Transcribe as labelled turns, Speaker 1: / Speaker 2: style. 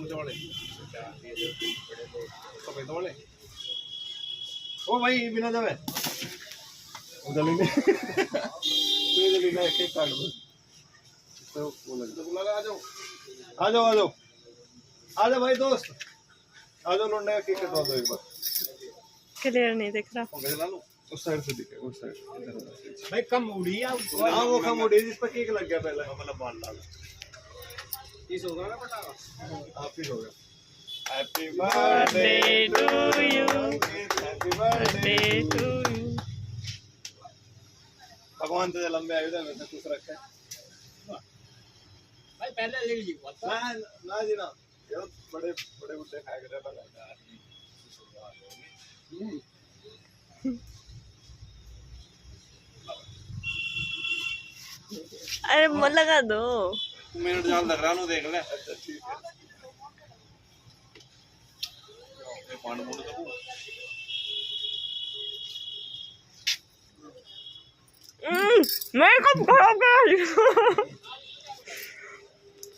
Speaker 1: से वाले सफेद वाले। ओ भाई बिना दबे उधर लेने तू इधर लेना एक एक कार्ड तो वो लग आ जाओ आ जाओ आ जाओ आ जाओ भाई दोस्त आ जाओ लौंडे का केक कटवा दो एक बार।
Speaker 2: क्लियर नहीं दिख रहा।
Speaker 1: ला लो उस साइड से दिखे उस साइड
Speaker 3: भाई कम उड़ी है।
Speaker 1: हाँ वो कम उड़ी जिस पर केक लग गया पहले
Speaker 3: मतलब बाल डाला इस होगा ना पटाखा
Speaker 1: आप ही हो गया। Happy
Speaker 2: birthday to you,
Speaker 1: happy birthday
Speaker 2: birthday to you.
Speaker 1: भगवान तुझे लंबे आयु दे वैसे खुश रखे।
Speaker 3: भाई पहले ले लीजिए
Speaker 1: ना ना जी ना ये बड़े बड़े बुड्ढे खाए करे पहले।
Speaker 2: अरे मन लगा दो।
Speaker 1: मिनट जाल लग रहा नु देख ले। अच्छा ठीक है ये पानी मोड़ दो।
Speaker 2: मेरे को खराब कर